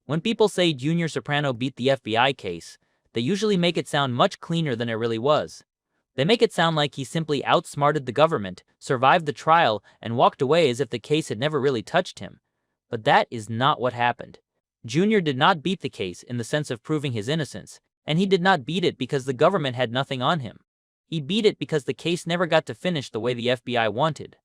When people say Junior Soprano beat the FBI case, they usually make it sound much cleaner than it really was. They make it sound like he simply outsmarted the government, survived the trial, and walked away as if the case had never really touched him. But that is not what happened. Junior did not beat the case in the sense of proving his innocence, and he did not beat it because the government had nothing on him. He beat it because the case never got to finish the way the FBI wanted.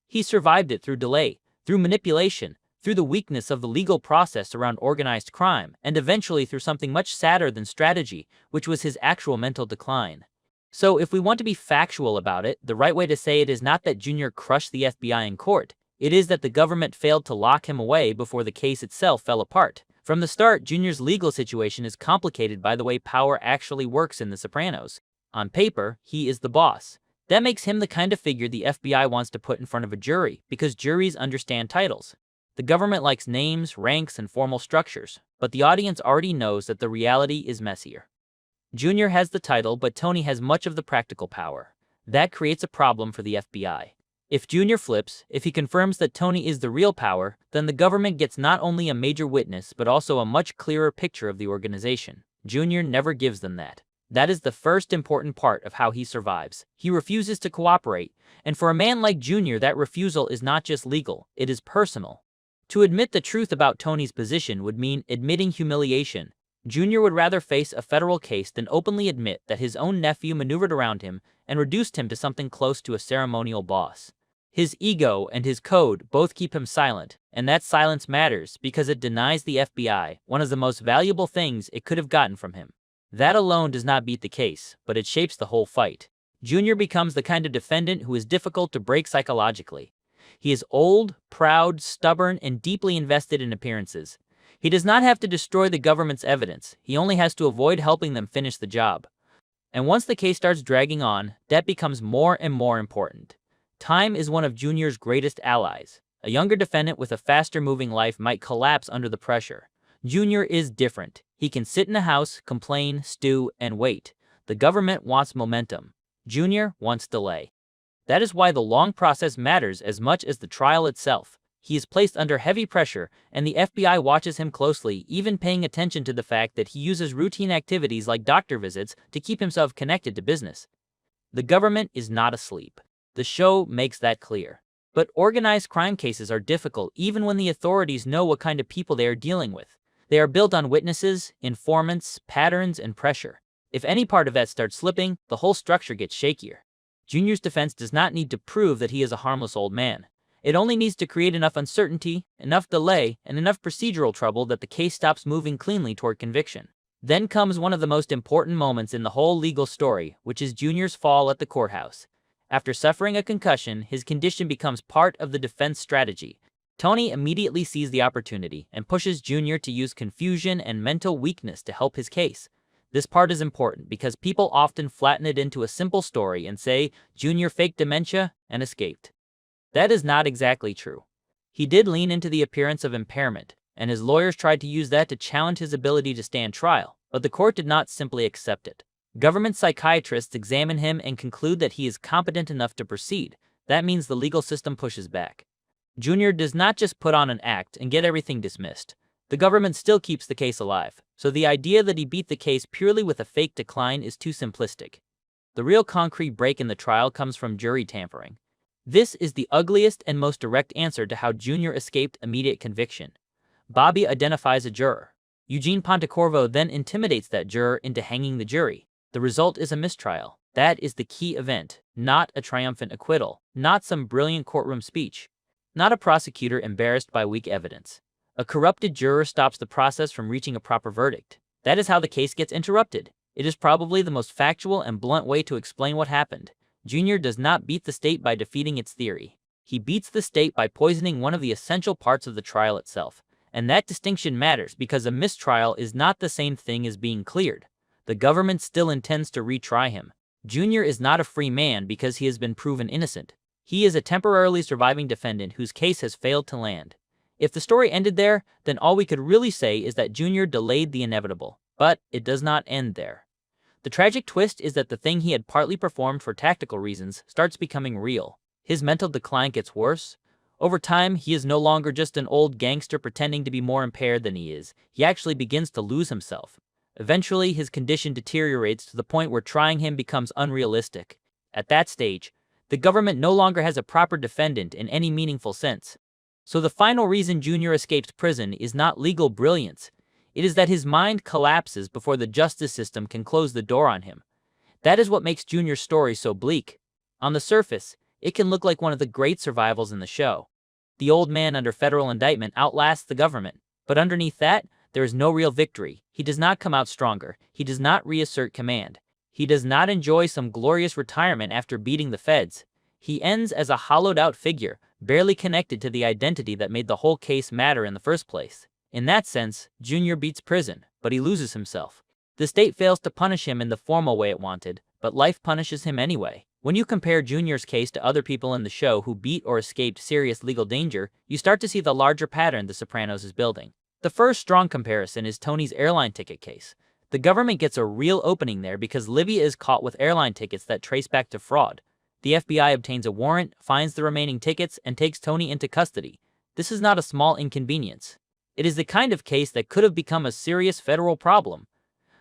He survived it through delay, through manipulation, through the weakness of the legal process around organized crime, and eventually through something much sadder than strategy, which was his actual mental decline. So if we want to be factual about it, the right way to say it is not that Junior crushed the FBI in court. It is that the government failed to lock him away before the case itself fell apart. From the start, Junior's legal situation is complicated by the way power actually works in The Sopranos. On paper, he is the boss. That makes him the kind of figure the FBI wants to put in front of a jury, because juries understand titles. The government likes names, ranks, and formal structures, but the audience already knows that the reality is messier. Junior has the title, but Tony has much of the practical power. That creates a problem for the FBI. If Junior flips, if he confirms that Tony is the real power, then the government gets not only a major witness, but also a much clearer picture of the organization. Junior never gives them that. That is the first important part of how he survives. He refuses to cooperate, and for a man like Junior, that refusal is not just legal, it is personal. To admit the truth about Tony's position would mean admitting humiliation. Junior would rather face a federal case than openly admit that his own nephew maneuvered around him and reduced him to something close to a ceremonial boss. His ego and his code both keep him silent, and that silence matters because it denies the FBI one of the most valuable things it could have gotten from him. That alone does not beat the case, but it shapes the whole fight. Junior becomes the kind of defendant who is difficult to break psychologically. He is old, proud, stubborn, and deeply invested in appearances. He does not have to destroy the government's evidence, he only has to avoid helping them finish the job. And once the case starts dragging on, that becomes more and more important. Time is one of Junior's greatest allies. A younger defendant with a faster-moving life might collapse under the pressure. Junior is different. He can sit in a house, complain, stew, and wait. The government wants momentum. Junior wants delay. That is why the long process matters as much as the trial itself. He is placed under heavy pressure, and the FBI watches him closely, even paying attention to the fact that he uses routine activities like doctor visits to keep himself connected to business. The government is not asleep. The show makes that clear. But organized crime cases are difficult even when the authorities know what kind of people they are dealing with. They are built on witnesses, informants, patterns, and pressure. If any part of that starts slipping, the whole structure gets shakier. Junior's defense does not need to prove that he is a harmless old man. It only needs to create enough uncertainty, enough delay, and enough procedural trouble that the case stops moving cleanly toward conviction. Then comes one of the most important moments in the whole legal story, which is Junior's fall at the courthouse. After suffering a concussion, his condition becomes part of the defense strategy. Tony immediately sees the opportunity and pushes Junior to use confusion and mental weakness to help his case. This part is important because people often flatten it into a simple story and say Junior faked dementia and escaped. That is not exactly true. He did lean into the appearance of impairment, and his lawyers tried to use that to challenge his ability to stand trial, but the court did not simply accept it. Government psychiatrists examine him and conclude that he is competent enough to proceed. That means the legal system pushes back. Junior does not just put on an act and get everything dismissed. The government still keeps the case alive, so the idea that he beat the case purely with a fake decline is too simplistic. The real concrete break in the trial comes from jury tampering. This is the ugliest and most direct answer to how Junior escaped immediate conviction. Bobby identifies a juror. Eugene Pontecorvo then intimidates that juror into hanging the jury. The result is a mistrial. That is the key event, not a triumphant acquittal, not some brilliant courtroom speech, not a prosecutor embarrassed by weak evidence. A corrupted juror stops the process from reaching a proper verdict. That is how the case gets interrupted. It is probably the most factual and blunt way to explain what happened. Junior does not beat the state by defeating its theory. He beats the state by poisoning one of the essential parts of the trial itself. And that distinction matters because a mistrial is not the same thing as being cleared. The government still intends to retry him. Junior is not a free man because he has been proven innocent. He is a temporarily surviving defendant whose case has failed to land. If the story ended there, then all we could really say is that Junior delayed the inevitable. But it does not end there. The tragic twist is that the thing he had partly performed for tactical reasons starts becoming real. His mental decline gets worse. Over time, he is no longer just an old gangster pretending to be more impaired than he is. He actually begins to lose himself. Eventually, his condition deteriorates to the point where trying him becomes unrealistic. At that stage, the government no longer has a proper defendant in any meaningful sense. So the final reason Junior escapes prison is not legal brilliance. It is that his mind collapses before the justice system can close the door on him. That is what makes Junior's story so bleak. On the surface, it can look like one of the great survivals in the show. The old man under federal indictment outlasts the government, but underneath that, there is no real victory. He does not come out stronger. He does not reassert command. He does not enjoy some glorious retirement after beating the feds. He ends as a hollowed-out figure, barely connected to the identity that made the whole case matter in the first place. In that sense, Junior beats prison, but he loses himself. The state fails to punish him in the formal way it wanted, but life punishes him anyway. When you compare Junior's case to other people in the show who beat or escaped serious legal danger, you start to see the larger pattern The Sopranos is building. The first strong comparison is Tony's airline ticket case. The government gets a real opening there because Livia is caught with airline tickets that trace back to fraud. The FBI obtains a warrant, finds the remaining tickets, and takes Tony into custody. This is not a small inconvenience. It is the kind of case that could have become a serious federal problem.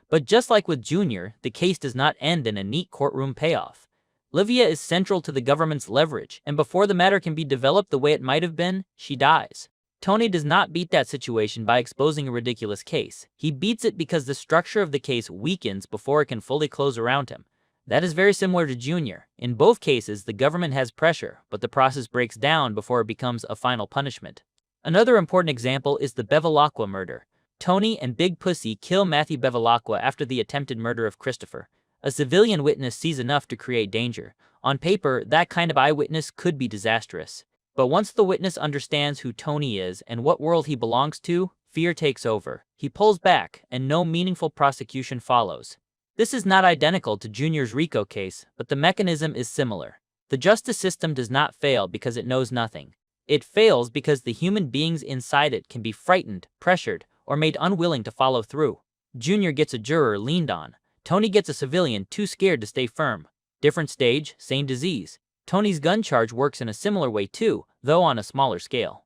But just like with Junior, the case does not end in a neat courtroom payoff. Livia is central to the government's leverage, and before the matter can be developed the way it might have been, she dies. Tony does not beat that situation by exposing a ridiculous case. He beats it because the structure of the case weakens before it can fully close around him. That is very similar to Junior. In both cases, the government has pressure, but the process breaks down before it becomes a final punishment. Another important example is the Bevilacqua murder. Tony and Big Pussy kill Matthew Bevilacqua after the attempted murder of Christopher. A civilian witness sees enough to create danger. On paper, that kind of eyewitness could be disastrous. But once the witness understands who Tony is and what world he belongs to, fear takes over. He pulls back, and no meaningful prosecution follows. This is not identical to Junior's RICO case, but the mechanism is similar. The justice system does not fail because it knows nothing. It fails because the human beings inside it can be frightened, pressured, or made unwilling to follow through. Junior gets a juror leaned on. Tony gets a civilian too scared to stay firm. Different stage, same disease. Tony's gun charge works in a similar way too, though on a smaller scale.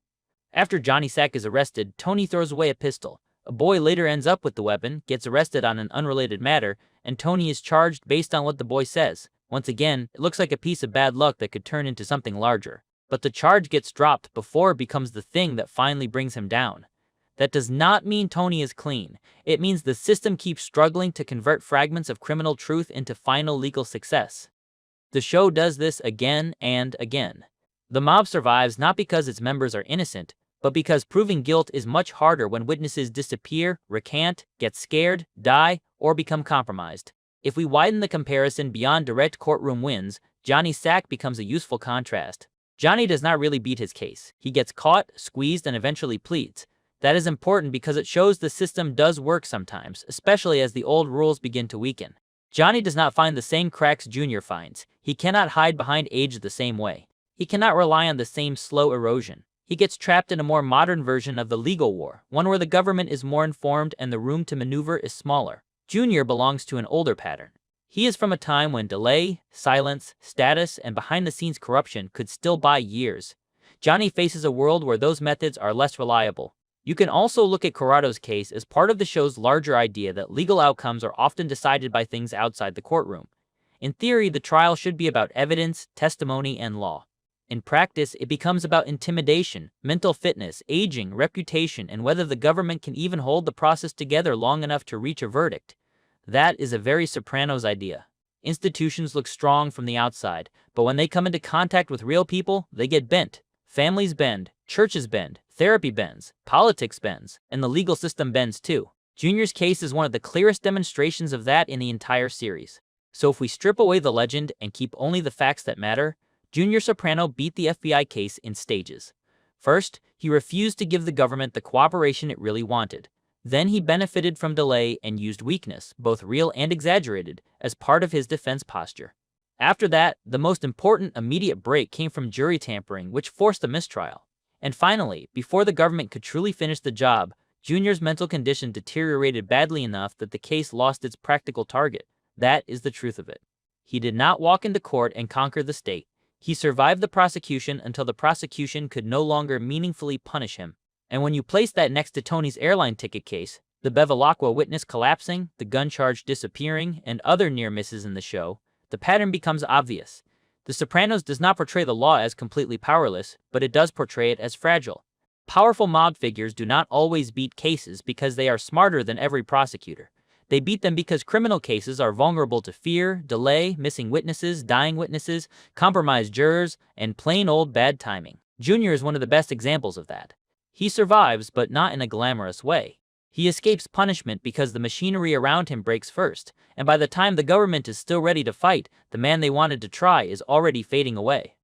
After Johnny Sack is arrested, Tony throws away a pistol. A boy later ends up with the weapon, gets arrested on an unrelated matter, and Tony is charged based on what the boy says. Once again, it looks like a piece of bad luck that could turn into something larger. But the charge gets dropped before it becomes the thing that finally brings him down. That does not mean Tony is clean. It means the system keeps struggling to convert fragments of criminal truth into final legal success. The show does this again and again. The mob survives not because its members are innocent, but because proving guilt is much harder when witnesses disappear, recant, get scared, die, or become compromised. If we widen the comparison beyond direct courtroom wins, Johnny Sack becomes a useful contrast. Johnny does not really beat his case. He gets caught, squeezed, and eventually pleads. That is important because it shows the system does work sometimes, especially as the old rules begin to weaken. Johnny does not find the same cracks Junior finds. He cannot hide behind age the same way. He cannot rely on the same slow erosion. He gets trapped in a more modern version of the legal war, one where the government is more informed and the room to maneuver is smaller. Junior belongs to an older pattern. He is from a time when delay, silence, status, and behind-the-scenes corruption could still buy years. Johnny faces a world where those methods are less reliable. You can also look at Corrado's case as part of the show's larger idea that legal outcomes are often decided by things outside the courtroom. In theory, the trial should be about evidence, testimony, and law. In practice, it becomes about intimidation, mental fitness, aging, reputation, and whether the government can even hold the process together long enough to reach a verdict. That is a very Sopranos idea. Institutions look strong from the outside, but when they come into contact with real people, they get bent. Families bend, churches bend, therapy bends, politics bends, and the legal system bends too. Junior's case is one of the clearest demonstrations of that in the entire series. So if we strip away the legend and keep only the facts that matter, Junior Soprano beat the FBI case in stages. First, he refused to give the government the cooperation it really wanted. Then he benefited from delay and used weakness, both real and exaggerated, as part of his defense posture. After that, the most important immediate break came from jury tampering, which forced a mistrial. And finally, before the government could truly finish the job, Junior's mental condition deteriorated badly enough that the case lost its practical target. That is the truth of it. He did not walk into court and conquer the state. He survived the prosecution until the prosecution could no longer meaningfully punish him. And when you place that next to Tony's airline ticket case, the Bevilacqua witness collapsing, the gun charge disappearing, and other near misses in the show, the pattern becomes obvious. The Sopranos does not portray the law as completely powerless, but it does portray it as fragile. Powerful mob figures do not always beat cases because they are smarter than every prosecutor. They beat them because criminal cases are vulnerable to fear, delay, missing witnesses, dying witnesses, compromised jurors, and plain old bad timing. Junior is one of the best examples of that. He survives, but not in a glamorous way. He escapes punishment because the machinery around him breaks first, and by the time the government is still ready to fight, the man they wanted to try is already fading away.